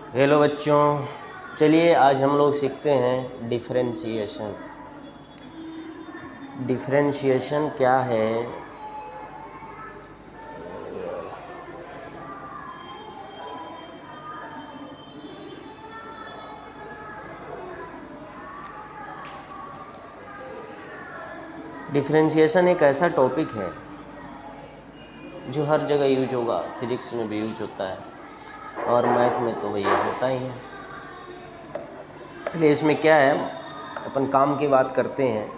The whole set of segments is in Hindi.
हेलो बच्चों, चलिए आज हम लोग सीखते हैं डिफरेंशिएशन। डिफरेंशिएशन क्या है? डिफरेंशिएशन एक ऐसा टॉपिक है जो हर जगह यूज होगा। फिजिक्स में भी यूज होता है और मैथ में तो भैया होता ही है। चलिए इसमें क्या है, अपन काम की बात करते हैं।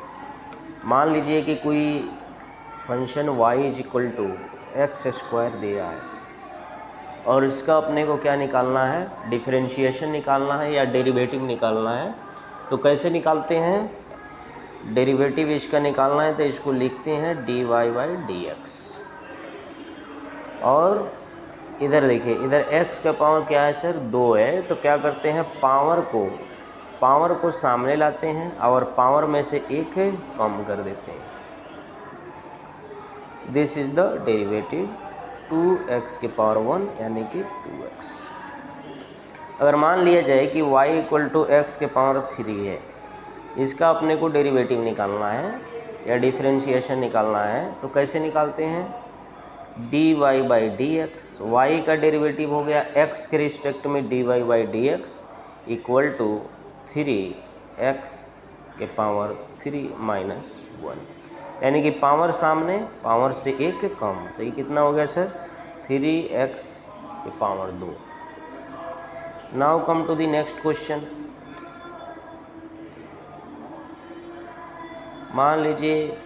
मान लीजिए कि कोई function y is equal to X square दिया है और इसका अपने को क्या निकालना है, डिफरेंशिएशन निकालना है या डेरिवेटिव निकालना है। तो कैसे निकालते हैं? डेरिवेटिव इसका निकालना है तो इसको लिखते हैं dy बाई डी एक्स। और इधर देखिए, इधर x का पावर क्या है सर, 2 है। तो क्या करते हैं, पावर को सामने लाते हैं और पावर में से एक कम कर देते हैं। This is the derivative 2x की पावर 1 यानी कि 2x। अगर मान लिया जाए कि y इक्वल टू एक्स के पावर 3 है, इसका अपने को डेरिवेटिव निकालना है या डिफरेंशिएशन निकालना है। तो कैसे निकालते हैं? dy by D X, Y का डेरिवेटिव हो गया x के रिस्पेक्ट में dy by D X equal to 3x के पावर 3 माइनस 1, यानी कि पावर सामने, पावर से एक कम। तो ये कितना हो गया सर, 3x के power 2। Now come to the next question. मान लीजिए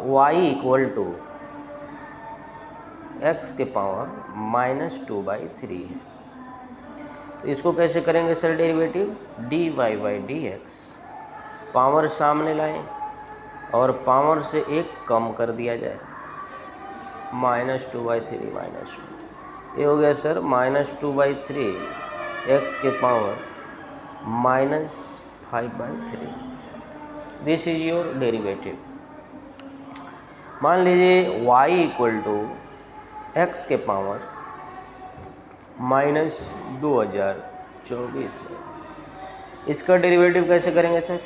y इक्वल टू एक्स के पावर माइनस 2/3 है। तो इसको कैसे करेंगे sir derivative? dy by D X, power सामने लाएं और पावर से एक कम कर दिया जाए, -2/3 माइनस 2। ये हो गया सर -2/3 एक्स के power -5/3। This is your derivative. मान लीजिए y इक्वल टू एक्स के पावर -2024 है। इसका डेरिवेटिव कैसे करेंगे सर?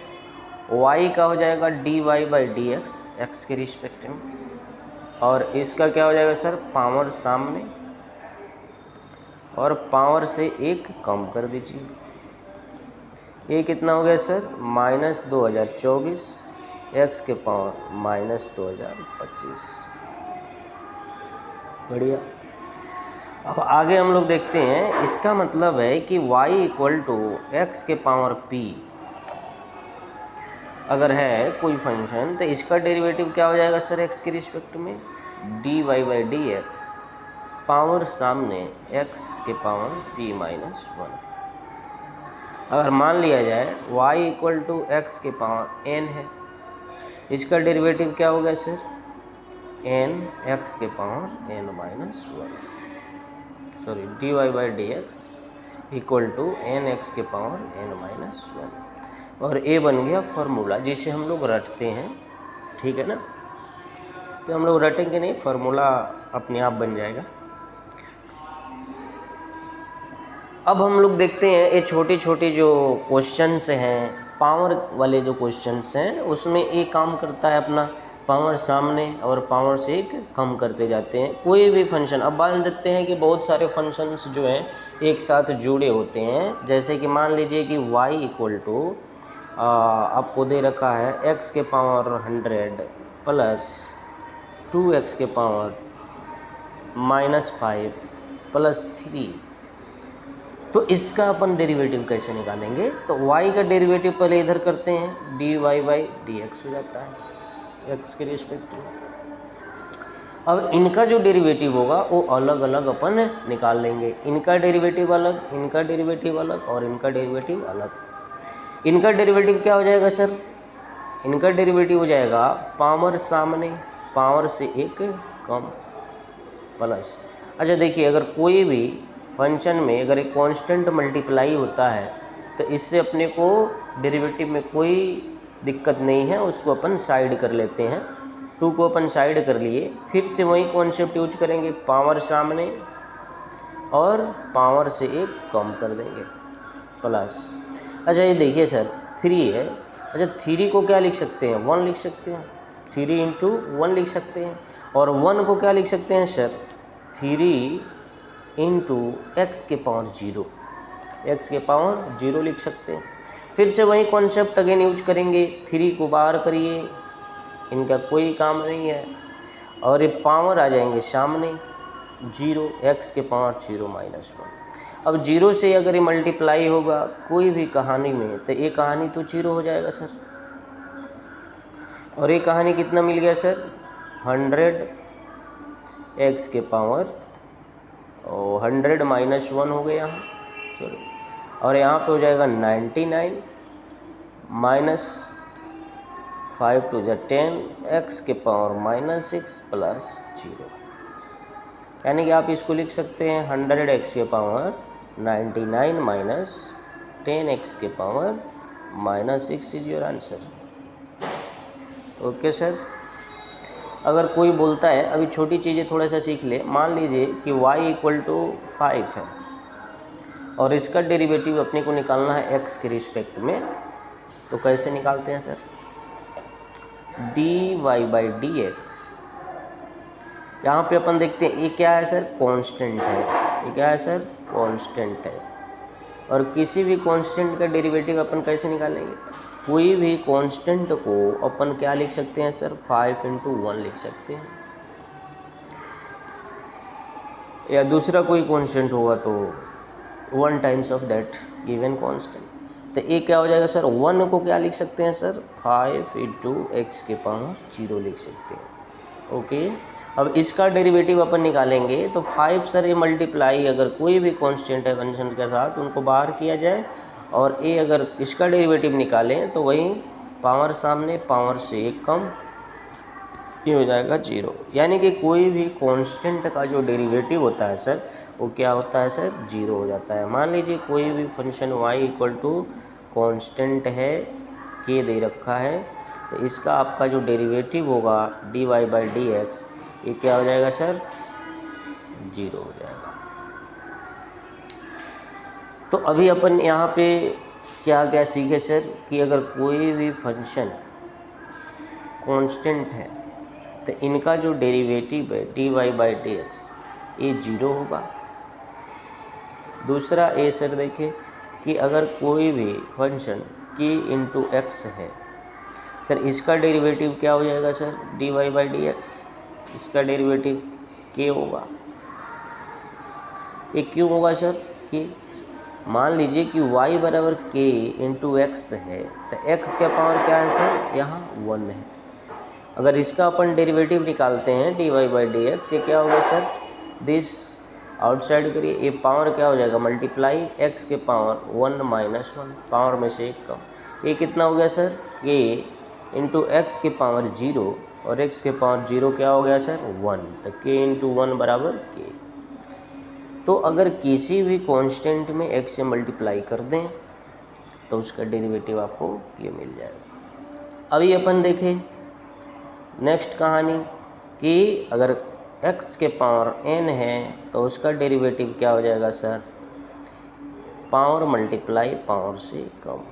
y का हो जाएगा dy by D x, x के रिस्पेक्ट में, और इसका क्या हो जाएगा सर, पावर सामने और पावर से एक कम कर दीजिए। ये कितना हो गया सर, -2024 एक्स के पावर -2025। बढ़िया। अब आगे हम लोग देखते हैं। इसका मतलब है कि y इक्वल टू एक्स के पावर p अगर है कोई फंक्शन, तो इसका डेरिवेटिव क्या हो जाएगा सर, x के रिस्पेक्ट में dy by D X, power सामने x के पावर p माइनस 1। अगर मान लिया जाए y इक्वल टू एक्स के पावर n है, इसका डेरिवेटिव क्या हो गया सर, n x के power n minus 1, sorry dy by D X equal to n x के पावर n माइनस 1। और a बन गया फार्मूला जिसे हम लोग रटते हैं, ठीक है ना। तो हम लोग रटेंगे नहीं, फार्मूला अपने आप बन जाएगा। अब हम लोग देखते हैं ये छोटे छोटे जो क्वेश्चंस हैं, पावर वाले जो क्वेश्चंस हैं, उसमें एक काम करता है अपना, पावर सामने और पावर से एक कम करते जाते हैं कोई भी फंक्शन। अब मान लेते हैं कि बहुत सारे फंक्शंस जो हैं एक साथ जुड़े होते हैं। जैसे कि मान लीजिए कि y इक्वल टू आपको दे रखा है x के पावर 100 प्लस 2x के पावर -5 प्लस 3। तो इसका अपन डेरिवेटिव कैसे निकालेंगे? तो y का डेरिवेटिव पहले इधर करते हैं, dy बाई डी एक्स हो जाता है x के रिस्पेक्ट में। अब इनका जो डेरिवेटिव होगा वो अलग अलग अपन निकाल लेंगे। इनका डेरिवेटिव अलग, इनका डेरिवेटिव अलग और इनका डेरिवेटिव अलग। इनका डेरिवेटिव क्या हो जाएगा सर? इनका डेरिवेटिव हो जाएगा पावर सामने, पावर से एक कम, प्लस। अच्छा देखिए, अगर कोई भी फंक्शन में अगर एक कांस्टेंट मल्टीप्लाई होता है तो इससे अपने को डेरिवेटिव में कोई दिक्कत नहीं है, उसको अपन साइड कर लेते हैं। 2 को अपन साइड कर लिए, फिर से वही कॉन्सेप्ट यूज करेंगे, पावर सामने और पावर से 1 कम कर देंगे प्लस। अच्छा ये देखिए सर 3 है, अच्छा 3 को क्या लिख सकते हैं 1 लिख सकते हैं, 3 इंटू 1 लिख सकते हैं। और 1 को क्या लिख सकते हैं सर 3 इंटू एक्स के पावर 0, एक्स के पावर 0 लिख सकते हैं। फिर से वही कॉन्सेप्ट अगेन यूज करेंगे, 3 को बाहर करिए, इनका कोई काम नहीं है, और ये पावर आ जाएंगे सामने 0, एक्स के पावर 0 माइनस 1। अब 0 से अगर ये मल्टीप्लाई होगा कोई भी कहानी में तो ये कहानी तो 0 हो जाएगा सर। और ये कहानी कितना मिल गया सर 100 एक्स के पावर और 100 माइनस 1 हो गया यहाँ, चलो, और यहाँ पे हो जाएगा 99 माइनस 5 टू 10 एक्स के पावर माइनस 6 प्लस 0। यानी कि आप इसको लिख सकते हैं 100 एक्स के पावर 99 माइनस 10 एक्स के power minus 6 is your answer. Okay sir. अगर कोई बोलता है, अभी छोटी चीज़ें थोड़ा सा सीख ले, मान लीजिए कि y इक्वल टू 5 है और इसका डेरिवेटिव अपने को निकालना है x के रिस्पेक्ट में, तो कैसे निकालते हैं सर dy/dx। यहाँ पे अपन देखते हैं ये क्या है सर कांस्टेंट है, ये क्या है सर कांस्टेंट है। और किसी भी कांस्टेंट का डेरिवेटिव अपन कैसे निकालेंगे, कोई भी कांस्टेंट को अपन क्या लिख सकते हैं सर 5 इंटू 1 लिख सकते हैं, या दूसरा कोई कांस्टेंट होगा तो 1 times of that given constant. तो ये क्या हो जाएगा सर 1 को क्या लिख सकते हैं सर 5 इंटू एक्स के पावर 0 लिख सकते हैं। ओके, अब इसका डेरिवेटिव अपन निकालेंगे तो 5 सर ये मल्टीप्लाई अगर कोई भी कांस्टेंट है फंक्शन के साथ उनको बाहर किया जाए, और ये अगर इसका डेरिवेटिव निकालें तो वही पावर सामने पावर से 1 कम, ये हो जाएगा 0। यानी कि कोई भी कांस्टेंट का जो डेरिवेटिव होता है सर वो क्या होता है सर 0 हो जाता है। मान लीजिए कोई भी function y equal to constant है k दे रखा है, तो इसका आपका जो डेरिवेटिव होगा dy/dx ये क्या हो जाएगा सर 0 हो जाएगा। तो अभी अपन यहाँ पे क्या क्या सीखे सर कि अगर कोई भी फंक्शन कांस्टेंट है तो इनका जो डेरिवेटिव है dy/dx ये 0 होगा। दूसरा ए सर देखिए कि अगर कोई भी फंक्शन k इंटू एक्स है सर, इसका डेरिवेटिव क्या हो जाएगा सर dy/dx, इसका डेरिवेटिव k होगा। ये क्यों होगा सर k, मान लीजिए कि y बराबर k इंटू एक्स है तो x का पावर क्या है सर यहाँ 1 है। अगर इसका अपन डेरिवेटिव निकालते हैं dy/dx ये क्या होगा सर दिस आउटसाइड करिए, ये पावर क्या हो जाएगा मल्टीप्लाई x के पावर 1 माइनस 1, पावर में से 1 कम। ये कितना हो गया सर k इंटू एक्स के पावर 0 और x के पावर 0 क्या हो गया सर 1, तो k इंटू 1 बराबर k। तो अगर किसी भी कांस्टेंट में x से मल्टीप्लाई कर दें तो उसका डेरिवेटिव आपको ये मिल जाएगा। अभी अपन देखें नेक्स्ट कहानी कि अगर x के पावर n है तो उसका डेरिवेटिव क्या हो जाएगा सर पावर मल्टीप्लाई पावर से कम।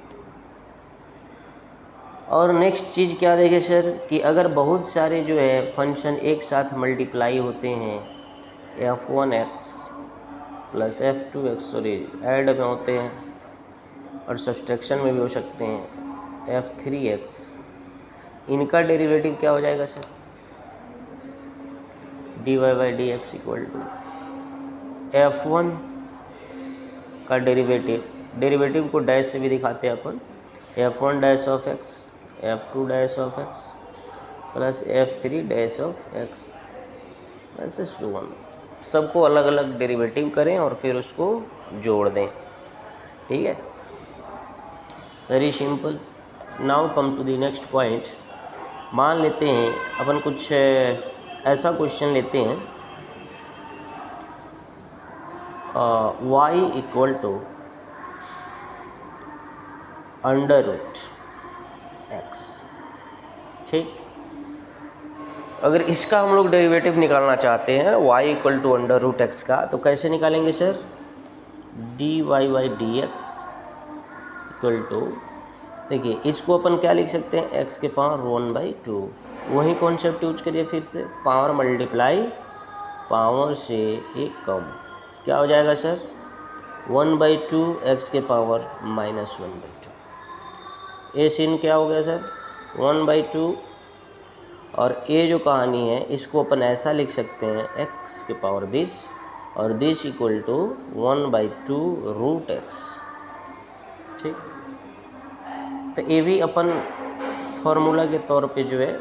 और नेक्स्ट चीज़ क्या देखें सर कि अगर बहुत सारे जो है फंक्शन एक साथ मल्टीप्लाई होते हैं f1x plus f2x sorry add में होते हैं और सब्सट्रैक्शन में भी हो सकते हैं f3x, इनका डेरिवेटिव क्या हो जाएगा sir dy/dx equal to f1 का डेरिवेटिव को डैश से भी दिखाते हैं अपन f1 dash of x f2 dash of x plus f3 dash of x ऐसे सुवन, सबको अलग अलग डेरिवेटिव करें और फिर उसको जोड़ दें। ठीक है, very simple. Now come to the next point. मान लेते हैं अपन कुछ ऐसा क्वेश्चन लेते हैं y equal to under root x, ठीक। अगर इसका हम लोग डेरिवेटिव निकालना चाहते हैं y equal to under root X का, तो कैसे निकालेंगे sir? D Y by D X equal to, देखिए इसको अपन क्या लिख सकते हैं, x के पावर 1/2। वही कॉन्सेप्ट यूज करिए फिर से, पावर मल्टीप्लाई पावर से एक कम, क्या हो जाएगा सर? 1/2 x के पावर -1/2। ए सीन क्या हो गया सर? 1/2। और ये जो कहानी है इसको अपन ऐसा लिख सकते हैं, x के पावर दिस और this equal to 1/2 root X. ठीक, तो ये भी अपन फार्मूला के तौर पे जो है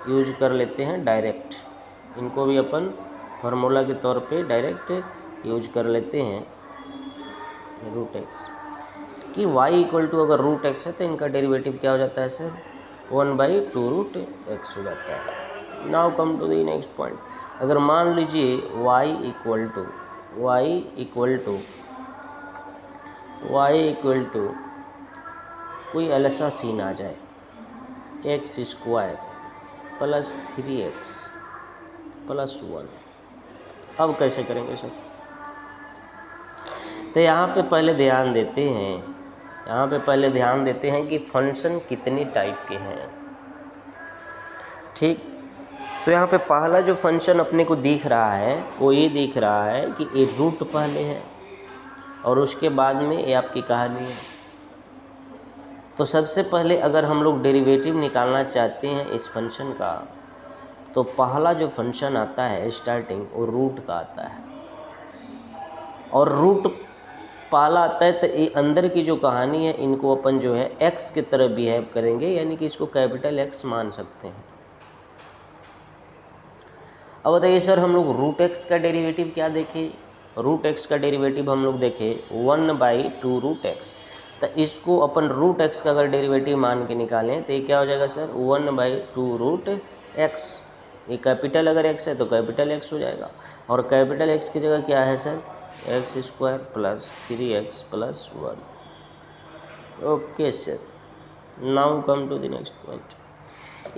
यूज कर लेते हैं डायरेक्ट, इनको भी अपन फार्मूला के तौर पे डायरेक्ट यूज कर लेते हैं रूट एक्स कि y इक्वल टू अगर रूट एक्स है तो इनका डेरिवेटिव क्या हो जाता है सर? 1/2 रूट एक्स हो जाता है। Now come to the next point. अगर मान लीजिए y इक्वल टू कोई ऐसा सीन आ जाए, x² प्लस 3x प्लस 1, अब कैसे करेंगे सर? तो यहाँ पे पहले ध्यान देते हैं कि फंक्शन कितनी टाइप के हैं। ठीक, तो यहाँ पे पहला जो फंक्शन अपने को दिख रहा है वो ये दिख रहा है कि ये रूट पहले है और उसके बाद में ये आपकी कहानी है। तो सबसे पहले अगर हम लोग डेरिवेटिव निकालना चाहते हैं इस फंक्शन का, तो पहला जो फंक्शन आता है स्टार्टिंग वो रूट का आता है, और रूट पहला आता है तो ये अंदर की जो कहानी है इनको अपन जो है x की तरह बिहेव करेंगे, यानी कि इसको कैपिटल X मान सकते हैं। अब बताइए सर, हम लोग रूट एक्स का डेरिवेटिव क्या देखें? रूट एक्स का डेरिवेटिव हम लोग देखें 1/2 रूट एक्स, तो इसको अपन रूट एक्स का अगर डेरिवेटिव मान के निकालें तो ये क्या हो जाएगा सर? 1/2 root X. ये कैपिटल अगर एक्स है तो कैपिटल एक्स हो जाएगा, और कैपिटल एक्स की जगह क्या है sir? x² plus 3x plus 1। Okay sir, now come to the next point.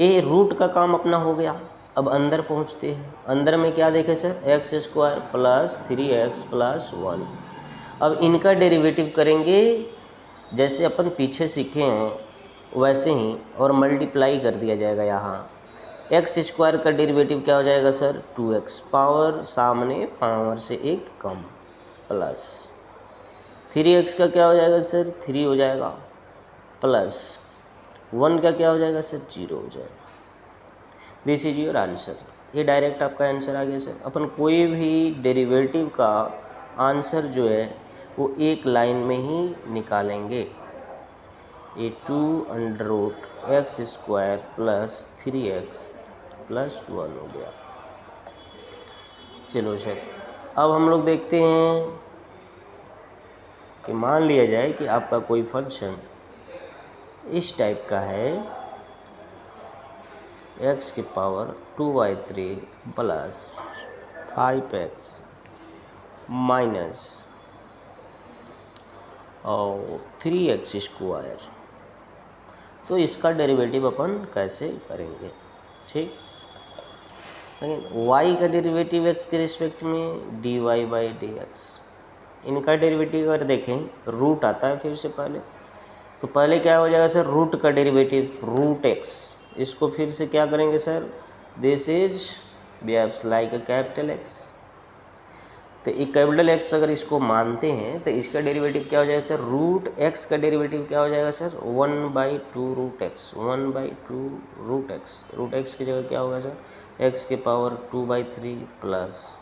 ये रूट का काम अपना हो गया। अब अंदर पहुंचते हैं। अंदर में क्या देखें sir? x² plus 3x plus 1। अब इनका डेरिवेटिव करेंगे जैसे अपन पीछे सीखे हैं वैसे ही, और मल्टीप्लाई कर दिया जाएगा। यहाँ x² का डेरिवेटिव क्या हो जाएगा सर? 2x, पावर सामने पावर से एक कम, प्लस 3x का क्या हो जाएगा सर? 3 हो जाएगा, प्लस 1 का क्या हो जाएगा सर? 0 हो जाएगा। This is your answer. ये डायरेक्ट आपका आंसर आ गया सर। अपन कोई भी डेरिवेटिव का आंसर जो है वो एक लाइन में ही निकालेंगे। ये 2√x² प्लस 3x प्लस 1 हो गया। चलो सर, अब हम लोग देखते हैं कि मान लिया जाए कि आपका कोई फंक्शन इस टाइप का है, x की पावर 2/3 प्लस 5x माइनस और 3x²। तो इसका डेरिवेटिव अपन कैसे करेंगे? ठीक, y का डेरिवेटिव x के रिस्पेक्ट में dy/dx। इनका डेरिवेटिव अगर देखें, रूट आता है फिर से पहले, तो पहले क्या हो जाएगा सर? रूट का डेरिवेटिव रूट x। इसको फिर से क्या करेंगे sir? This is behaves like a capital X। तो एक कैपिटल X अगर इसको मानते हैं तो इसका डेरिवेटिव क्या हो जाएगा सर? रूट x का डेरिवेटिव क्या हो जाएगा sir? 1/2 root X, 1/2 root X. Root X की जगह क्या होगा सर? x की power 2/3 plus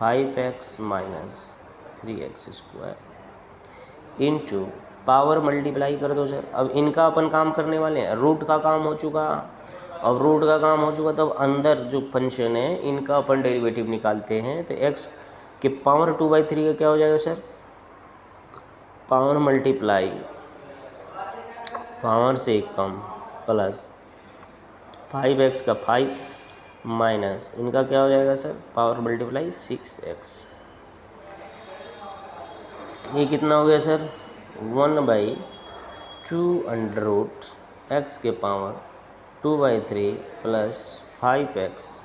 5x minus 3x² into power multiply कर दो सर। अब इनका अपन काम करने वाले हैं, रूट का काम हो चुका। अब रूट का काम हो चुका तो अब अंदर जो फंक्शन है इनका अपन डेरिवेटिव निकालते हैं। तो x के पावर 2/3 का क्या हो जाएगा सर? पावर मल्टीप्लाई पावर से एक कम प्लस 5x का 5 माइनस इनका क्या हो जाएगा सर? Power multiply 6x। ये कितना हो गया सर? 1/2 x के power 2/3 plus 5x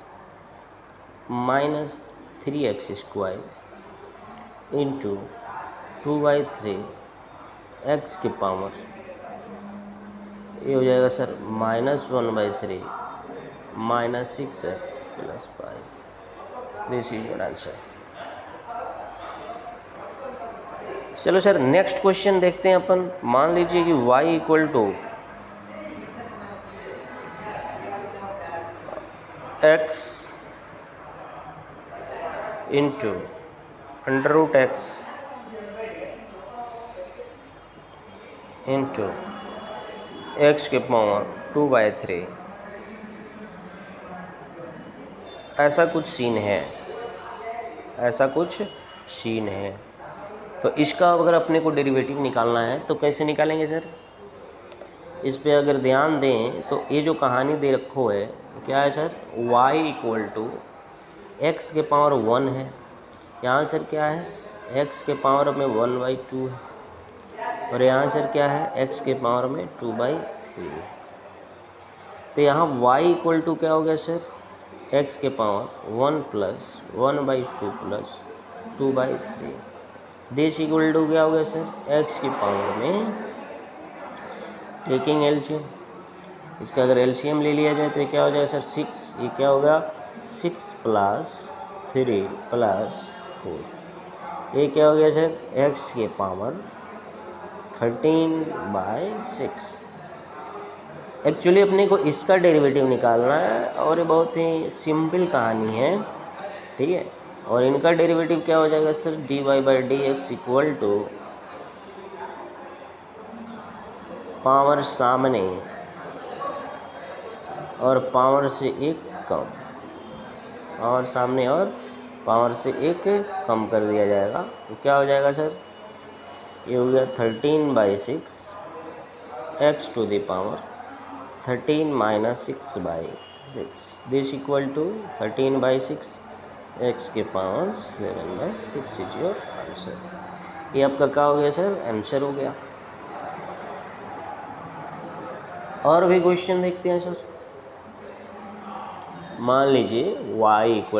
-3x² into 2/3 x की पावर, ये हो जाएगा sir -1/3 -6x + 5। This is your answer. चलो सर नेक्स्ट क्वेश्चन देखते हैं अपन। मान लीजिए कि y = x into √x into x की पावर 2/3, ऐसा कुछ सीन है, ऐसा कुछ सीन है। तो इसका अगर अपने को डेरिवेटिव निकालना है तो कैसे निकालेंगे सर? इस पे अगर ध्यान दें तो ये जो कहानी दे रखो है क्या है सर? y = x के पावर 1 है, यहाँ सर क्या है? x के पावर में 1/2 है, और यहाँ सर क्या है? x के पावर में 2/3। तो यहाँ y = क्या हो गया सर? x के पावर 1 + 1/2 + 2/3। दिस इक्वल टू क्या हो गया सर? x की पावर में टेकिंग एलसीएम, इसका अगर एलसीएम ले लिया जाए तो ये क्या हो जाएगा सर? 6। ये क्या होगा? 6 + 3 + 4, ये क्या हो गया सर? x के पावर 13/6। एक्चुअली अपने को इसका डेरिवेटिव निकालना है और ये बहुत ही सिंपल कहानी है, ठीक है। और इनका डेरिवेटिव क्या हो जाएगा सर? dy/dx = पावर सामने और पावर से 1 कम, पावर सामने और पावर से 1 कम कर दिया जाएगा। तो क्या हो जाएगा सर? ये हो गया 13/6 x to the power 13 - 6/6। This equal to 13/6 x के पावर 7/6 इज योर आंसर। ये आपका क्या हो गया सर? आंसर हो गया। और भी क्वेश्चन देखते हैं सर। मान लीजिए y =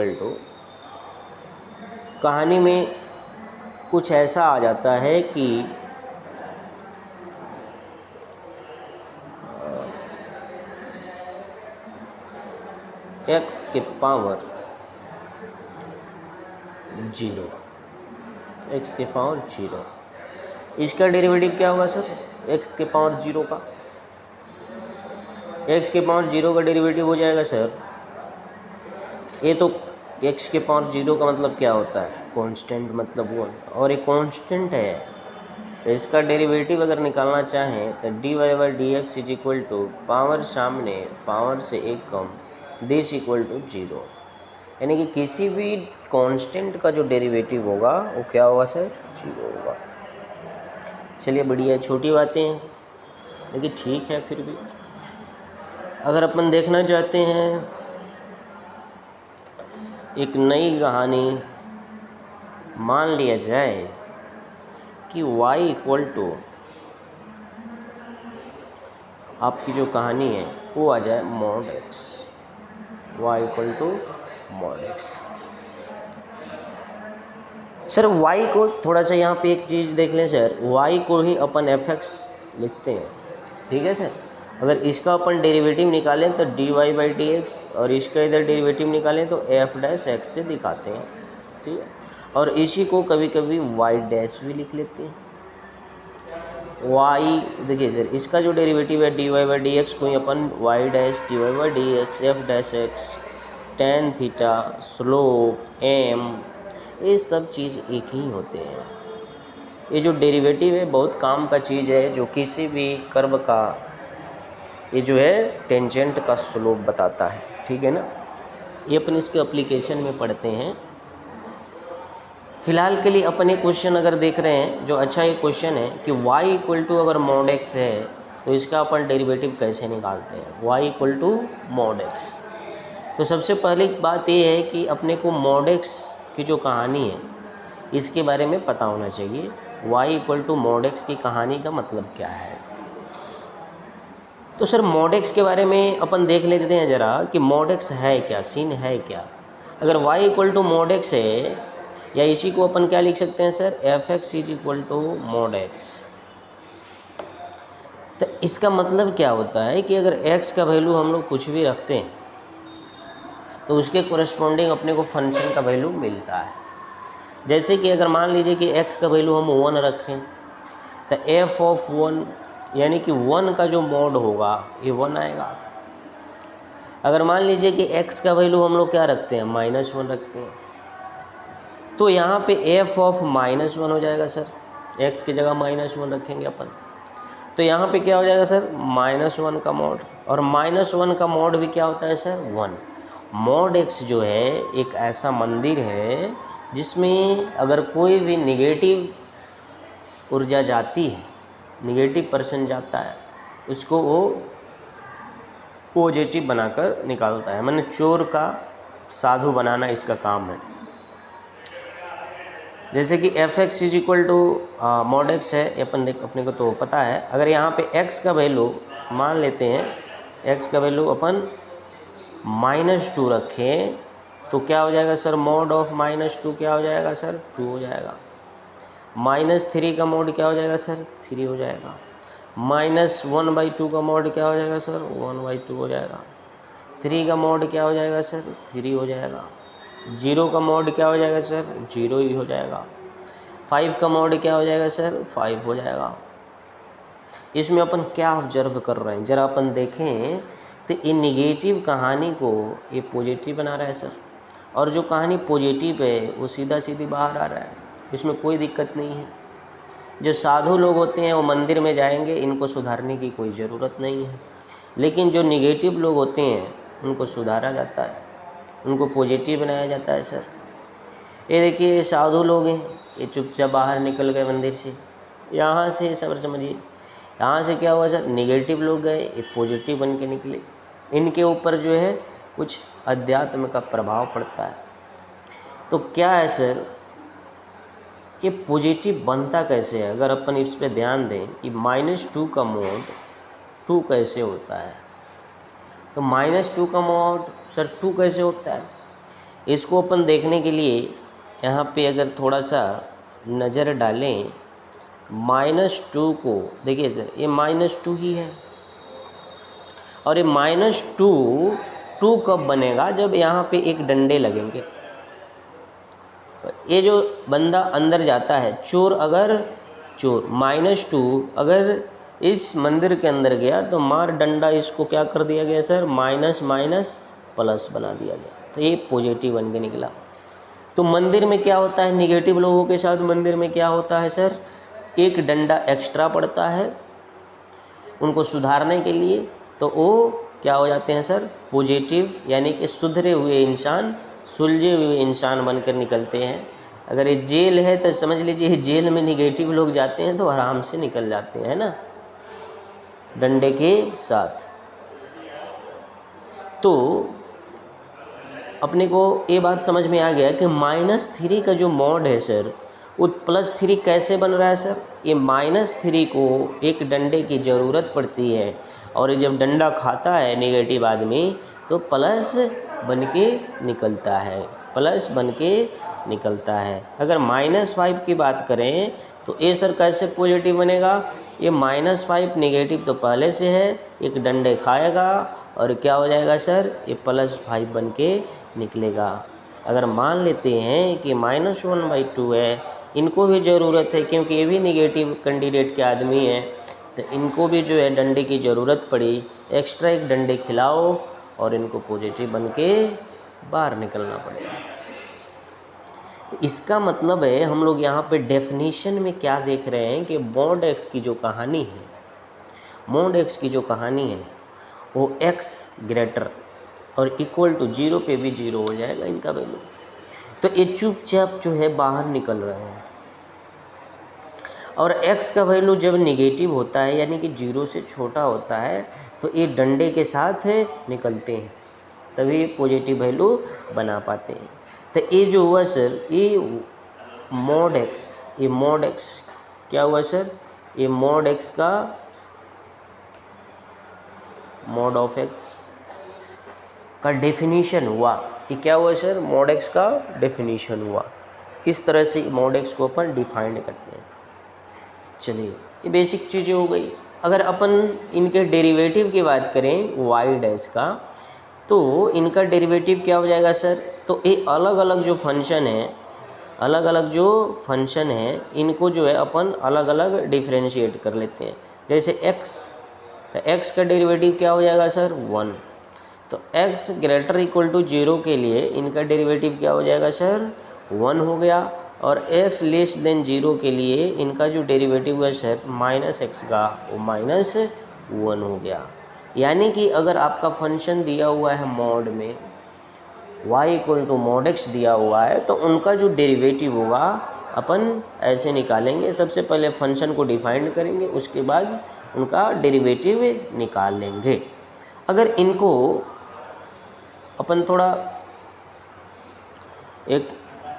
कहानी में कुछ ऐसा आ जाता है कि x के पावर 0, x के पावर 0, इसका डेरिवेटिव क्या होगा सर? x के पावर 0 का, x के पावर 0 का डेरिवेटिव हो जाएगा सर, ये तो x के पावर 0 का मतलब क्या होता है? कांस्टेंट, मतलब 1, और ये कांस्टेंट है। तो इसका डेरिवेटिव अगर निकालना चाहें तो dy/dx = पावर सामने पावर से 1 कम, दिस इक्वल टू 0। यानी कि किसी भी कांस्टेंट का जो डेरिवेटिव होगा वो क्या होगा सर? 0 होगा। चलिए बढ़िया, छोटी बातें हैं लेकिन ठीक है। फिर भी अगर अपन देखना चाहते हैं एक नई कहानी, मान लिया जाए कि y = आपकी जो कहानी है वो आ जाए mod x, y = mod x। Sir y को थोड़ा सा यहाँ पे एक चीज़ देख लें सर, y को ही अपन fx लिखते हैं, ठीक है सर। अगर इसका अपन डेरिवेटिव निकालें तो dy/dx, और इसका इधर डेरिवेटिव निकालें तो f' से दिखाते हैं, ठीक है। और इसी को कभी कभी y' भी लिख लेते हैं। y देखिए सर, इसका जो डेरिवेटिव है dy/dx को ही अपन y' dy/dx f', tan theta, slope, m, ये सब चीज़ एक ही होते हैं। ये जो डेरिवेटिव है बहुत काम का चीज़ है, जो किसी भी कर्व का ये जो है टेंजेंट का स्लोप बताता है, ठीक है ना। ये अपन इसके एप्लीकेशन में पढ़ते हैं। फिलहाल के लिए अपन एक क्वेश्चन अगर देख रहे हैं जो अच्छा ये क्वेश्चन है कि y = अगर mod x है तो इसका अपन डेरिवेटिव कैसे निकालते हैं? y = mod x। तो सबसे पहली बात ये है कि अपने को mod x की जो कहानी है इसके बारे में पता होना चाहिए। y = mod x की कहानी का मतलब क्या है? तो सर mod x के बारे में अपन देख लेते हैं ज़रा कि mod x है क्या, सीन है क्या। अगर y equal to mod x है, या इसी को अपन क्या लिख सकते हैं sir, fx is equal to mod x। तो इसका मतलब क्या होता है कि अगर x का वैल्यू हम लोग कुछ भी रखते हैं तो उसके कोरस्पॉन्डिंग अपने को फंक्शन का वैल्यू मिलता है। जैसे कि अगर मान लीजिए कि x का वैल्यू हम 1 रखें तो f ऑफ 1 यानी कि 1 का जो मॉड होगा ये 1 आएगा। अगर मान लीजिए कि x का वैल्यू हम लोग क्या रखते हैं, -1 रखते हैं, तो यहाँ पे f ऑफ -1 हो जाएगा सर। x की जगह -1 रखेंगे अपन, तो यहाँ पे क्या हो जाएगा सर, -1 का मॉड, और -1 का मॉड भी क्या होता है सर, 1। मॉड x जो है एक ऐसा मंदिर है जिसमें अगर कोई भी निगेटिव ऊर्जा जाती है, निगेटिव पर्सन जाता है, उसको वो पॉजिटिव बनाकर निकालता है। मैंने चोर का साधु बनाना इसका काम है। जैसे कि fx is equal to mod x है, अपने को तो पता है। अगर यहाँ पे x का वैल्यू मान लेते हैं, x का वैल्यू अपन -2 रखें तो क्या हो जाएगा सर, मॉड ऑफ -2 क्या हो जाएगा सर, 2 हो जाएगा। -3 का मॉड क्या हो जाएगा सर, 3 हो जाएगा। -1/2 का मॉड क्या हो जाएगा सर, 1/2 हो जाएगा। 3 का मॉड क्या हो जाएगा सर, 3 हो जाएगा। 0 का मॉड क्या हो जाएगा सर, 0 ही हो जाएगा। 5 का मॉड क्या हो जाएगा सर, 5 हो जाएगा। इसमें अपन क्या ऑब्जर्व कर रहे हैं, जरा अपन देखें तो ये निगेटिव कहानी को ये पॉजिटिव बना रहा है सर, और जो कहानी पॉजिटिव है वो सीधा सीधी बाहर आ रहा है, इसमें कोई दिक्कत नहीं है। जो साधु लोग होते हैं वो मंदिर में जाएंगे, इनको सुधारने की कोई ज़रूरत नहीं है, लेकिन जो निगेटिव लोग होते हैं उनको सुधारा जाता है, उनको पॉजिटिव बनाया जाता है सर। ये देखिए ये साधु लोग हैं, ये चुपचाप बाहर निकल गए मंदिर से, यहाँ से सब समझिए, यहाँ से क्या हुआ सर, निगेटिव लोग गए, ये पॉजिटिव बन के निकले। इनके ऊपर जो है कुछ अध्यात्म का प्रभाव पड़ता है। तो क्या है सर, ये पॉजिटिव बनता कैसे है, अगर अपन इस पे ध्यान दें कि -2 का मॉड 2 कैसे होता है, तो -2 का मॉड सर 2 कैसे होता है, इसको अपन देखने के लिए यहाँ पे अगर थोड़ा सा नज़र डालें, -2 को देखिए सर, ये -2 ही है, और ये -2 कब बनेगा, जब यहाँ पे एक डंडे लगेंगे। ये जो बंदा अंदर जाता है, चोर -2 अगर इस मंदिर के अंदर गया तो मार डंडा इसको क्या कर दिया गया सर, प्लस बना दिया गया, तो ये पॉजिटिव बन के निकला। तो मंदिर में क्या होता है, निगेटिव लोगों के साथ मंदिर में क्या होता है सर, एक डंडा एक्स्ट्रा पड़ता है उनको सुधारने के लिए, तो वो क्या हो जाते हैं सर, पॉजिटिव, यानी कि सुधरे हुए इंसान, सुलझे हुए इंसान बनकर निकलते हैं। अगर ये जेल है तो समझ लीजिए जेल में निगेटिव लोग जाते हैं तो आराम से निकल जाते हैं ना, डंडे के साथ। तो अपने को ये बात समझ में आ गया कि -3 का जो मॉड है सर, वो +3 कैसे बन रहा है सर, ये -3 को एक डंडे की ज़रूरत पड़ती है, और जब डंडा खाता है निगेटिव आदमी तो प्लस बन के निकलता है, प्लस बन के निकलता है। अगर -5 की बात करें तो ये सर कैसे पॉजिटिव बनेगा, ये -5 निगेटिव तो पहले से है, एक डंडे खाएगा और क्या हो जाएगा सर, ये +5 बन के निकलेगा। अगर मान लेते हैं कि -1/2 है, इनको भी ज़रूरत है क्योंकि ये भी निगेटिव कैंडिडेट के आदमी हैं, तो इनको भी जो है डंडे की ज़रूरत पड़ी, एक्स्ट्रा एक डंडे खिलाओ और इनको पॉजिटिव बन के बाहर निकलना पड़ेगा। इसका मतलब है हम लोग यहाँ पे डेफिनेशन में क्या देख रहे हैं कि मॉड x की जो कहानी है, मॉड x की जो कहानी है वो x ग्रेटर और इक्वल टू 0 पे भी 0 हो जाएगा इनका वैल्यू। तो ये चुपचाप जो है बाहर निकल रहे हैं, और x का वैल्यू जब निगेटिव होता है यानी कि 0 से छोटा होता है तो ये डंडे के साथ निकलते हैं, तभी पॉजिटिव वैल्यू बना पाते हैं। तो ये जो हुआ सर, ये मॉड x क्या हुआ सर, ये मॉड x का मॉड ऑफ x, का डेफिनीशन हुआ। ये क्या हुआ सर? मॉड एक्स का डेफिनीशन हुआ। किस तरह से मॉड एक्स को अपन डिफाइन करते हैं। चलिए, ये बेसिक चीज़ें हो गई। अगर अपन इनके डेरिवेटिव की बात करें वाई डैश का, तो इनका डेरिवेटिव क्या हो जाएगा सर? तो ये अलग अलग जो फंक्शन है, अलग अलग जो फंक्शन है, इनको जो है अपन अलग अलग डिफ्रेंशिएट कर लेते हैं। जैसे x, तो x का डेरिवेटिव क्या हो जाएगा सर? 1। तो x ग्रेटर इक्वल टू 0 के लिए इनका डेरिवेटिव क्या हो जाएगा सर? 1 हो गया। और x लेस देन 0 के लिए इनका जो डेरिवेटिव है सर माइनस एक्स का, वो -1 हो गया। यानी कि अगर आपका फंक्शन दिया हुआ है मॉड में y equal to mod X दिया हुआ है, तो उनका जो डेरिवेटिव होगा अपन ऐसे निकालेंगे। सबसे पहले फंक्शन को डिफाइन करेंगे, उसके बाद उनका डेरिवेटिव निकाल लेंगे। अगर इनको अपन थोड़ा एक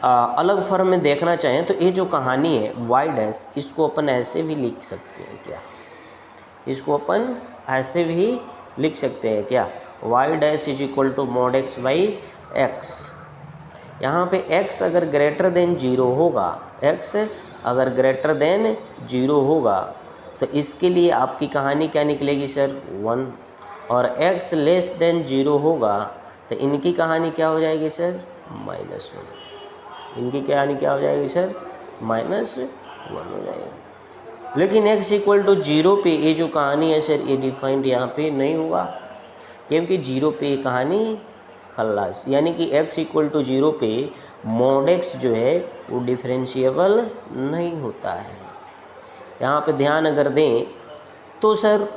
अलग फॉर्म में देखना चाहें, तो ये जो कहानी है वाई डैश, इसको अपन ऐसे भी लिख सकते हैं क्या? इसको अपन ऐसे भी लिख सकते हैं क्या? Y dash is equal to mod X by X. यहाँ पे x अगर ग्रेटर देन 0 होगा, x अगर ग्रेटर देन 0 होगा, तो इसके लिए आपकी कहानी क्या निकलेगी सर? 1। और x लेस देन 0 होगा, तो इनकी कहानी क्या हो जाएगी सर? -1। इनकी कहानी क्या हो जाएगी सर? -1 हो जाएगी। लेकिन x इक्वल टू 0 पे ये जो कहानी है सर, ये डिफाइंड यहाँ पे नहीं हुआ, क्योंकि 0 पे कहानी खल्लास। यानी कि x इक्वल टू 0 पे मॉड एक्स जो है वो डिफरेंशिएबल नहीं होता है। यहाँ पे ध्यान अगर दें तो सर,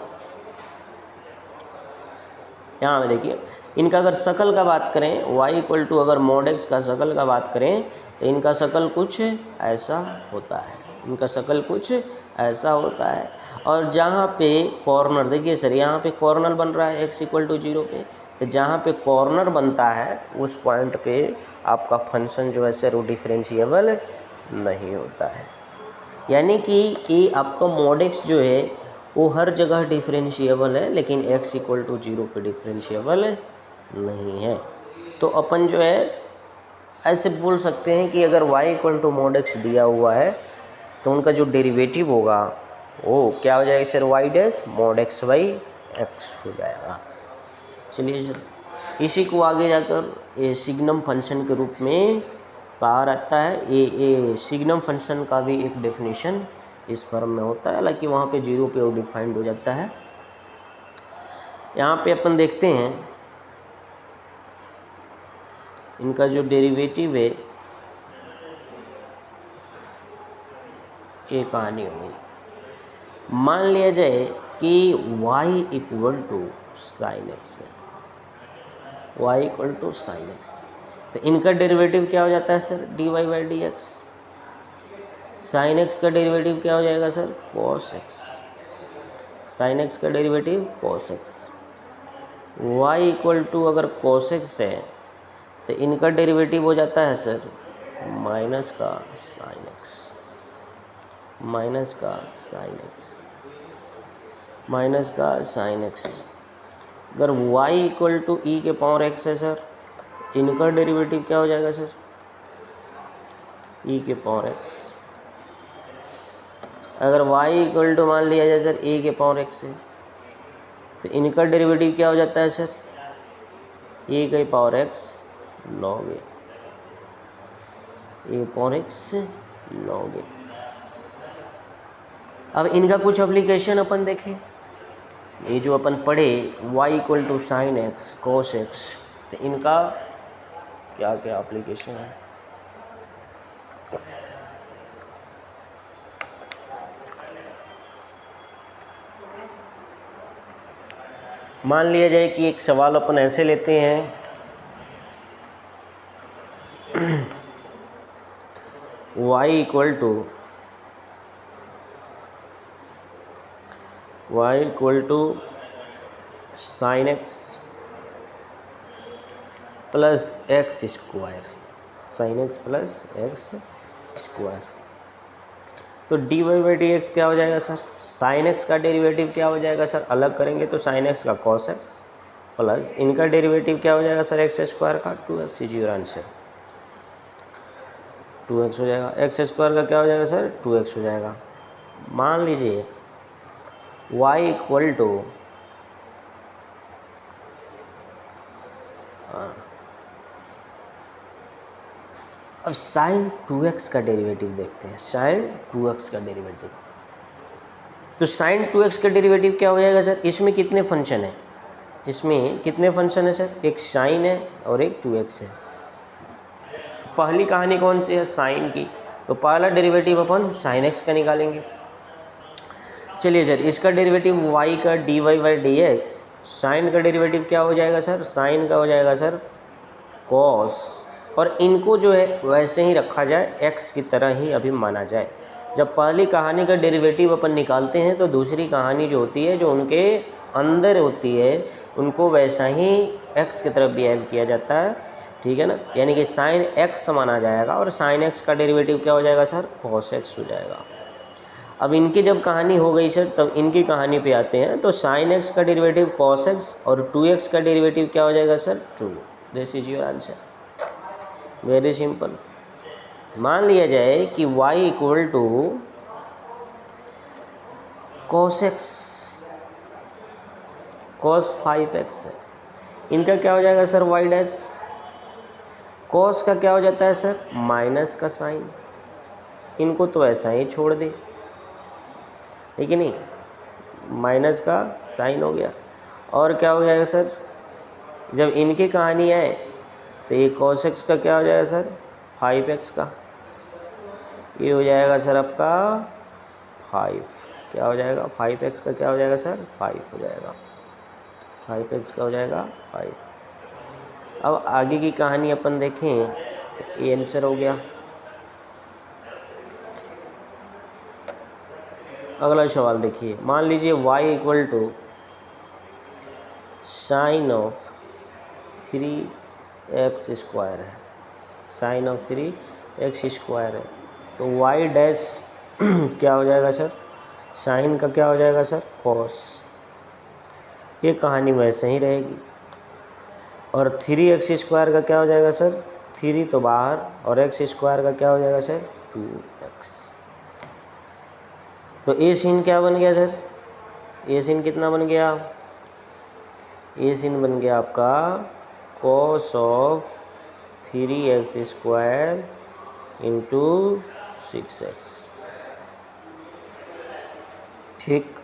यहाँ पे देखिए, इनका अगर शकल का बात करें, y इक्वल टू अगर मॉड एक्स का शकल का बात करें, तो इनका शकल कुछ ऐसा होता है। इनका शकल कुछ ऐसा होता है। और जहाँ पे कॉर्नर, देखिए सर, यहाँ पे कॉर्नर बन रहा है x इक्वल टू 0 पे, तो जहाँ पे कॉर्नर बनता है उस पॉइंट पे आपका फंक्शन जो है सर वो डिफरेंशिएबल नहीं होता है। यानी कि ये आपका मॉड एक्स जो है वो हर जगह डिफरेंशिएबल है, लेकिन x इक्वल टू 0 पे डिफरेंशिएबल नहीं है। तो अपन जो है ऐसे बोल सकते हैं कि अगर y equal to mod X दिया हुआ है, तो उनका जो डेरिवेटिव होगा वो क्या हो जाएगा sir? y dash mod X by x हो जाएगा। चलिए सर, इसी को आगे जाकर ये सिग्नम फंक्शन के रूप में कहा रहता है। ये सिग्नम फंक्शन का भी एक डेफिनेशन इस फॉर्म में होता है, हालांकि वहाँ पे 0 पे वो डिफाइंड हो जाता है। यहाँ पे अपन देखते हैं इनका जो डेरिवेटिव है, ये कहानी हो गई। मान लिया जाए कि y equal to sine x है, y equal to sine x, तो इनका डेरिवेटिव क्या हो जाता है sir? dy by D X. Sine x का डेरिवेटिव क्या हो जाएगा sir? cos x। Sine x का derivative cos x। y equal to अगर cos x है, तो इनका डेरिवेटिव हो जाता है सर माइनस का साइन एक्स, माइनस का साइन एक्स, माइनस का साइन एक्स। अगर y इक्वल टू ई के पावर x है सर, इनका डेरिवेटिव क्या हो जाएगा सर? ई के पावर x। अगर y इक्वल टू मान लिया जाए सर ए के पावर x है, तो इनका डेरिवेटिव क्या हो जाता है सर? ए के पावर x लॉग ए, ए पावर x लॉग ए। अब इनका कुछ एप्लीकेशन अपन देखें। ये जो अपन पढ़े y equal to sine X cos X, तो इनका क्या क्या एप्लीकेशन है? मान लिया जाए कि एक सवाल अपन ऐसे लेते हैं, y equal to sine X plus X square, sine X plus X square. तो dy बाई डी एक्स क्या हो जाएगा सर? साइन एक्स का डेरिवेटिव क्या हो जाएगा सर? अलग करेंगे तो साइन एक्स का कॉस एक्स प्लस इनका डेरिवेटिव क्या हो जाएगा सर एक्स स्क्वायर का 2x is your answer. 2x हो जाएगा, एक्स स्क्वायर का क्या हो जाएगा सर 2x हो जाएगा। मान लीजिए y इक्वल टू अब साइन 2x का डेरिवेटिव देखते हैं, साइन 2x का डेरिवेटिव। तो साइन 2x का डेरिवेटिव क्या हो जाएगा सर, इसमें कितने फंक्शन है, इसमें कितने फंक्शन है सर, एक साइन है और एक 2x है। पहली कहानी कौन सी है, साइन की, तो पहला डेरिवेटिव अपन साइन x का निकालेंगे। चलिए सर इसका डेरिवेटिव y का dy by D X, sine का डेरिवेटिव क्या हो जाएगा सर, साइन का हो जाएगा सर कॉस, और इनको जो है वैसे ही रखा जाए, x की तरह ही अभी माना जाए। जब पहली कहानी का डेरिवेटिव अपन निकालते हैं तो दूसरी कहानी जो होती है, जो उनके अंदर होती है, उनको वैसा ही x की तरफ बिहेव किया जाता है, ठीक है ना। यानी कि साइन x माना जाएगा और साइन x का डेरिवेटिव क्या हो जाएगा सर, कॉस x हो जाएगा। अब इनकी जब कहानी हो गई सर, तब इनकी कहानी पे आते हैं। तो साइन x का डेरिवेटिव कॉस x और 2x का डेरिवेटिव क्या हो जाएगा sir 2। This is your answer, very simple. मान लिया जाए कि y equal to cos x cos 5x है, इनका क्या हो जाएगा सर y डैश, कॉस का क्या हो जाता है सर माइनस का साइन, इनको तो ऐसा ही छोड़ दे, है कि नहीं, माइनस का साइन हो गया। और क्या हो जाएगा सर, जब इनकी कहानी आए तो ये cos x का क्या हो जाएगा सर 5x का, ये हो जाएगा सर आपका 5, क्या हो जाएगा 5x का क्या हो जाएगा सर 5 हो जाएगा, 5x का हो जाएगा 5। अब आगे की कहानी अपन देखें तो ये आंसर हो गया। अगला सवाल देखिए, मान लीजिए y equal to sine of 3x square है, साइन ऑफ 3x स्क्वायर है, तो y डैश क्या हो जाएगा सर, साइन का क्या हो जाएगा सर कॉस, ये कहानी वैसे ही रहेगी। और 3x स्क्वायर का क्या हो जाएगा सर, 3 तो बाहर, और x स्क्वायर का क्या हो जाएगा सर 2x। तो ए सीन क्या बन गया सर, ए सीन कितना बन गया, ए सीन बन गया आपका cos of 3x square into 6x। ठीक,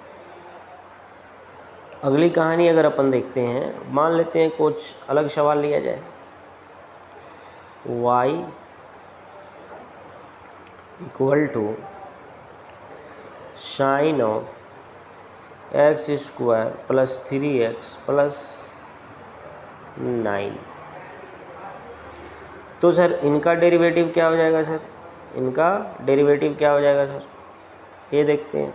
अगली कहानी अगर अपन देखते हैं, मान लेते हैं कुछ अलग सवाल लिया जाए, y equal to sine of x square plus 3x plus 9। तो सर इनका डेरिवेटिव क्या हो जाएगा सर, इनका डेरिवेटिव क्या हो जाएगा सर, ये देखते हैं।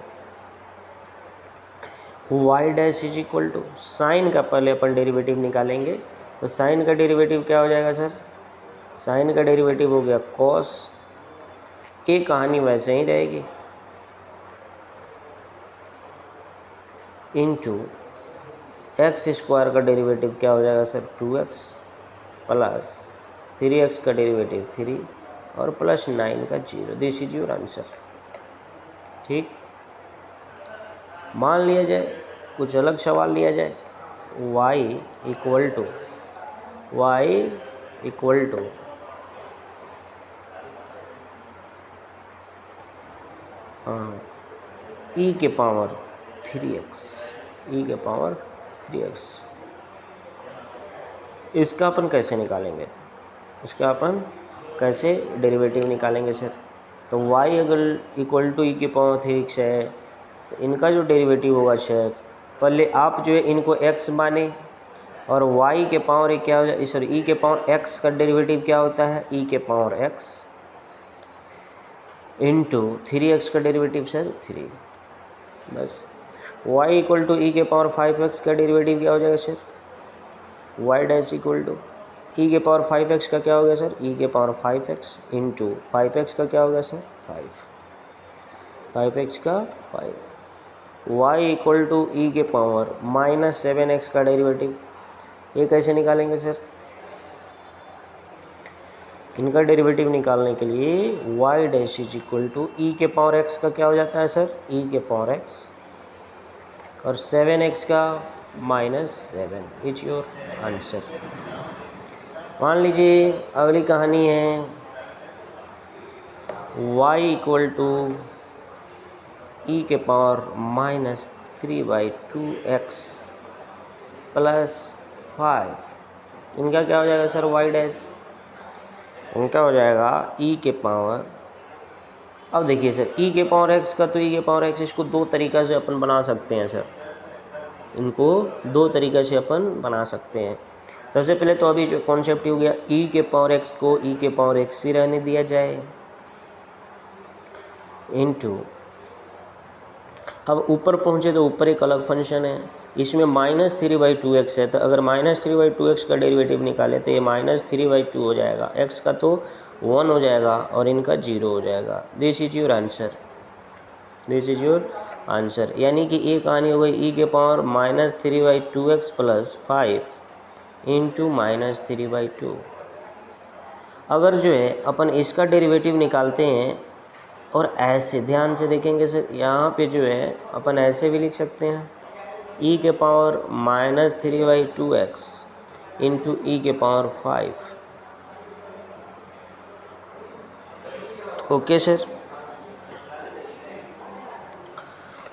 y dash is equal to, sine का पहले अपन डेरिवेटिव निकालेंगे, तो साइन का डेरिवेटिव क्या हो जाएगा सर, साइन का डेरिवेटिव हो गया कॉस, ये कहानी वैसे ही रहेगी, इंटू एक्स स्क्वायर का डेरिवेटिव क्या हो जाएगा सर 2x प्लस 3x का डेरिवेटिव 3 और प्लस 9 का 0। This is your answer. ठीक, मान लिया जाए कुछ अलग सवाल लिया जाए, y इक्वल टू e के पावर 3x, e के पावर 3x, इसका अपन कैसे निकालेंगे, इसका अपन कैसे डेरिवेटिव निकालेंगे सर। तो y अगर इक्वल टू e के पावर 3x है, तो इनका जो डेरिवेटिव होगा सर, पहले आप जो है इनको x माने, और y के पावर क्या हो जाए, सॉरी e के पावर x का डेरिवेटिव क्या होता है, e के पावर x इंटू 3x का डेरिवेटिव सर 3, बस। y इक्वल टू ई के पावर 5x का डेरिवेटिव क्या हो जाएगा sir, y dash equal to E के पावर 5x का क्या हो गया सर, ई के पावर 5x इंटू 5x का क्या हो गया सर 5x का 5। y इक्वल टू ई के पावर -7x का डेरिवेटिव, ये कैसे निकालेंगे सर? इनका डेरिवेटिव निकालने के लिए y dash is equal to E के पावर x का क्या हो जाता है सर? ई के पावर x और 7x का -7 इज योर आंसर। मान लीजिए अगली कहानी है y इक्वल टू ई के पावर -3/2x प्लस 5। इनका क्या हो जाएगा सर? y डैश उनका हो जाएगा e के पावर, अब देखिए सर e के पावर x का, तो e के पावर x इसको दो तरीक़ा से अपन बना सकते हैं सर, इनको दो तरीक़े से अपन बना सकते हैं। सबसे पहले तो अभी जो कॉन्सेप्ट हो गया e के पावर x को e के पावर x ही रहने दिया जाए इनटू, अब ऊपर पहुँचे तो ऊपर एक अलग फंक्शन है, इसमें -3/2x है, तो अगर -3/2x का डेरिवेटिव निकाले तो ये -3/2 हो जाएगा, x का तो 1 हो जाएगा और इनका 0 हो जाएगा। This is your answer, this is your answer. यानी कि ये कहानी हो गई e के पावर -3/2x प्लस 5 इंटू -3/2। अगर जो है अपन इसका डेरिवेटिव निकालते हैं और ऐसे ध्यान से देखेंगे सर, यहाँ पे जो है अपन ऐसे भी लिख सकते हैं e के पावर -3/2x इंटू ई के पावर 5। Okay sir.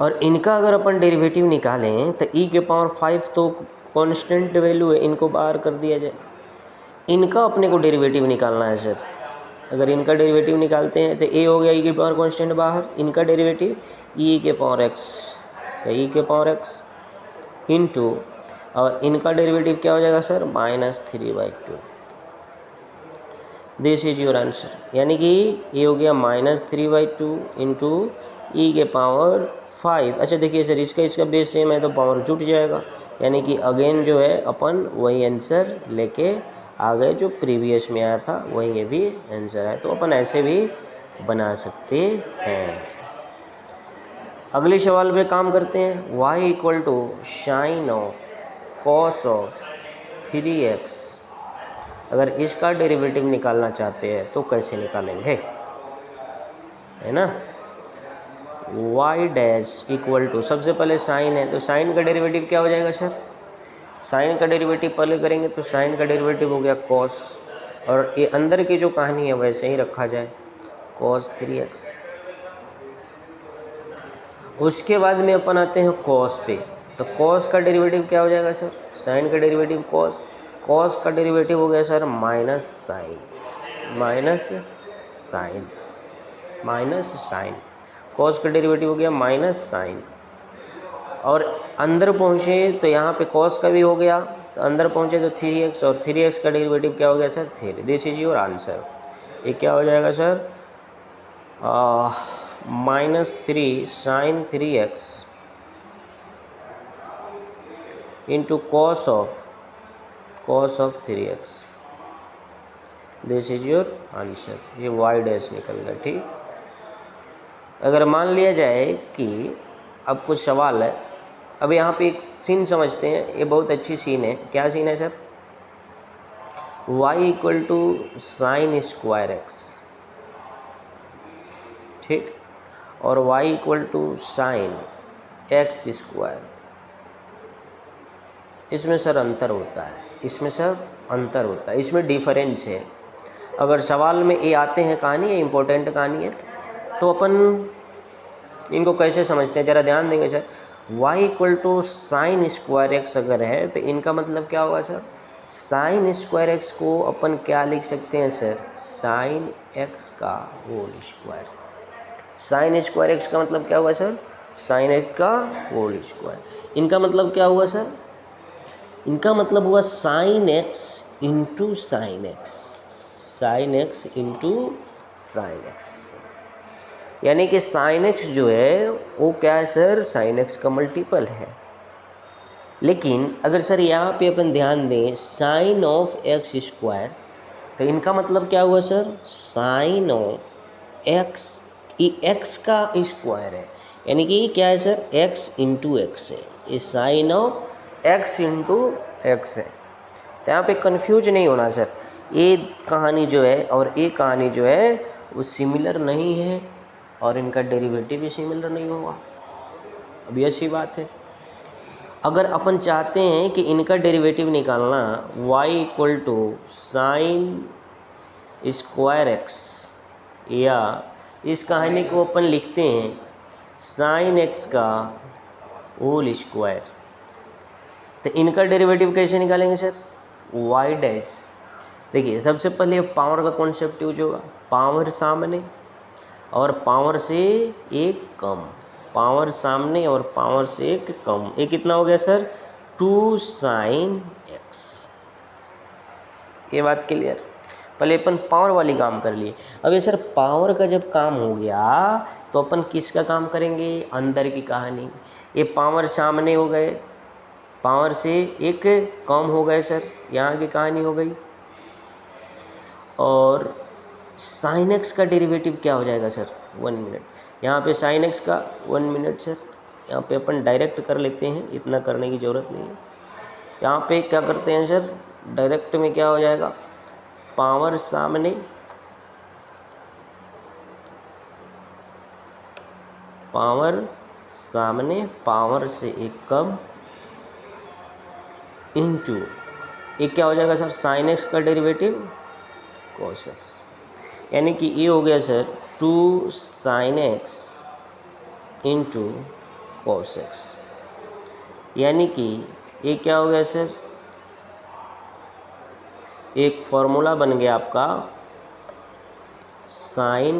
और इनका अगर अपन डेरिवेटिव निकालें तो e के पावर 5 तो कांस्टेंट वैल्यू है, इनको बाहर कर दिया जाए। इनका अपने को डेरिवेटिव निकालना है सर। अगर इनका डेरिवेटिव निकालते हैं तो a हो गया e के पावर कांस्टेंट बाहर, इनका डेरिवेटिव e के पावर x, e के पावर x इंटू, और इनका डेरिवेटिव क्या हो जाएगा sir? -3/2। This is your answer. यानी कि ये हो गया -3/2 इंटू ई के पावर 5। अच्छा देखिए सर, इसका बेस सेम है तो पावर जुट जाएगा, यानी कि अगेन जो है अपन वही आंसर लेके आ गए जो प्रीवियस में आया था, वही ये भी आंसर है। तो अपन ऐसे भी बना सकते हैं। अगले सवाल पे काम करते हैं। y equal to sine of cos of 3x, अगर इसका डेरिवेटिव निकालना चाहते हैं तो कैसे निकालेंगे, है ना? y डैश इक्वल टू, सबसे पहले साइन है तो साइन का डेरिवेटिव क्या हो जाएगा सर? साइन का डेरिवेटिव पहले करेंगे तो साइन का डेरिवेटिव हो गया कॉस, और ये अंदर की जो कहानी है वैसे ही रखा जाए, कॉस 3x। उसके बाद में अपन आते हैं कॉस पे, तो कॉस का डेरिवेटिव क्या हो जाएगा सर? साइन का डेरिवेटिव कॉस, कॉस का डेरिवेटिव हो गया sir minus sine, minus sine, cos का डेरिवेटिव हो गया माइनस साइन। और अंदर पहुँचे तो यहाँ पे कॉस का भी हो गया, तो अंदर पहुँचे तो 3x, और 3x का डेरिवेटिव क्या हो गया sir? 3। This is your answer. ये क्या हो जाएगा sir? -3 sine 3x into cos of 3x। This is your answer. ये y डैश निकल गया, ठीक। अगर मान लिया जाए कि अब कुछ सवाल है, अब यहाँ पे एक सीन समझते हैं, ये बहुत अच्छी सीन है। क्या सीन है sir? y equal to sine square x, ठीक, और y equal to sine x square. इसमें सर अंतर होता है, इसमें डिफरेंस है। अगर सवाल में ये आते हैं कहानी, ये इम्पोर्टेंट कहानी है, तो अपन इनको कैसे समझते हैं ज़रा ध्यान देंगे sir. y equal to sine square x अगर है तो इनका मतलब क्या होगा सर? साइन स्क्वायर एक्स को अपन क्या लिख सकते हैं सर? साइन एक्स का whole square. Sine square x का मतलब क्या हुआ सर? साइन एक्स का होल स्क्वायर। इनका मतलब क्या हुआ सर? इनका मतलब हुआ sine x into sine x, sine x into sine x. यानी कि साइन एक्स जो है वो क्या है सर? साइन एक्स का मल्टीपल है। लेकिन अगर सर यहाँ पे अपन ध्यान दें साइन ऑफ एक्स स्क्वायर, तो इनका मतलब क्या हुआ सर? साइन ऑफ एक्स, ये एक्स का स्क्वायर है, यानी कि क्या है सर? एक्स इंटू एक्स है, ये sine of x into x है। तो यहाँ पे कंफ्यूज नहीं होना सर, ये कहानी जो है और ये कहानी जो है वो सिमिलर नहीं है और इनका डेरिवेटिव भी सिमिलर नहीं होगा। अब ये अच्छी बात है। अगर अपन चाहते हैं कि इनका डेरिवेटिव निकालना y equal to sine square x, या इस कहानी को अपन लिखते हैं साइन एक्स का होल स्क्वायर, तो इनका डेरिवेटिव कैसे निकालेंगे सर? y dash. देखिए सबसे पहले पावर का कॉन्सेप्ट यूज होगा, पावर सामने और पावर से एक कम, पावर सामने और पावर से एक कम, ये कितना हो गया सर? 2 sine x. ये बात क्लियर? पहले अपन पावर वाली काम कर लिए। अब ये सर पावर का जब काम हो गया तो अपन किसका काम करेंगे? अंदर की कहानी। ये पावर सामने हो गए, पावर से एक कम हो गए सर, यहाँ की कहानी हो गई। और साइन एक्स का डेरिवेटिव क्या हो जाएगा सर? 1 मिनट। यहाँ पे साइन एक्स का 1 मिनट सर, यहाँ पे अपन डायरेक्ट कर लेते हैं, इतना करने की ज़रूरत नहीं है। यहाँ पे क्या करते हैं सर, डायरेक्ट में क्या हो जाएगा? पावर सामने, पावर सामने, पावर से एक कम, इनटू एक क्या हो जाएगा सर? साइन एक्स का डेरिवेटिव कॉस एक्स, यानी कि ये हो गया sir 2 sign x into cos x, यानी कि ये क्या हो गया सर? एक फॉर्मूला बन गया आपका साइन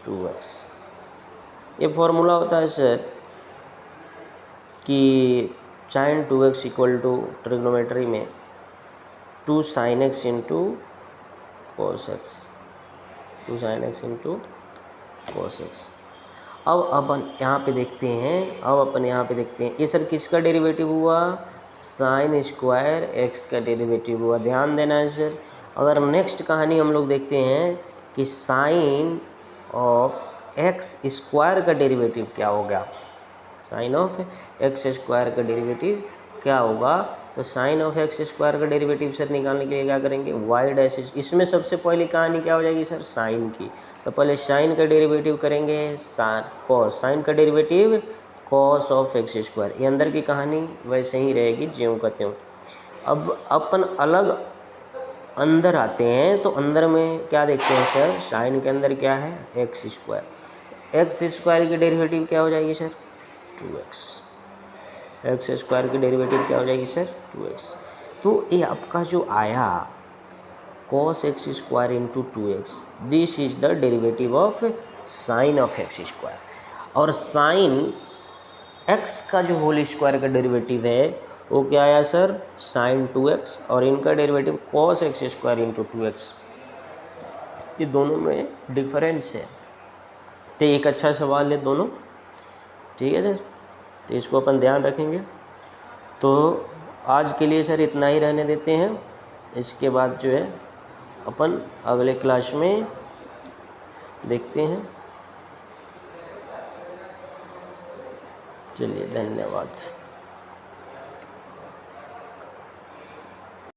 2x। ये फॉर्मूला होता है सर कि sign 2x equal to trigonometry में 2 sign x into cos x, 2 sign x into cos x. अब अपन यहाँ पे देखते हैं, अब अपन यहाँ पे देखते हैं ये सर किसका डेरिवेटिव हुआ? साइन स्क्वायर एक्स का डेरिवेटिव हुआ। ध्यान देना है सर। अगर नेक्स्ट कहानी हम लोग देखते हैं कि साइन ऑफ एक्स स्क्वायर का डेरिवेटिव क्या होगा, साइन ऑफ एक्स स्क्वायर का डेरिवेटिव क्या होगा, तो साइन ऑफ एक्स स्क्वायर का डेरिवेटिव सर निकालने के लिए क्या करेंगे? Y dash. इसमें सबसे पहली कहानी क्या हो जाएगी सर? साइन की। तो पहले साइन का डेरिवेटिव करेंगे कॉस, साइन का derivative cos of x square. ये अंदर की कहानी वैसे ही रहेगी ज्यों का त्यों। अब अपन अलग अंदर आते हैं, तो अंदर में क्या देखते हैं सर? साइन के अंदर क्या है? X square. एक्स स्क्वायर की डेरिवेटिव क्या हो जाएगी सर? 2x। एक्स स्क्वायर की डेरिवेटिव क्या हो जाएगी सर? 2x। तो ये आपका जो आया cos x square into 2x, this is the derivative of sine of x square. और साइन x का जो होल स्क्वायर का डेरिवेटिव है वो क्या आया सर? साइन 2x, और इनका derivative cos x square into 2x। ये दोनों में डिफरेंस है, तो एक अच्छा सवाल है दोनों, ठीक है सर। तो इसको अपन ध्यान रखेंगे। तो आज के लिए सर इतना ही रहने देते हैं, इसके बाद जो है अपन अगले क्लास में देखते हैं। चलिए धन्यवाद।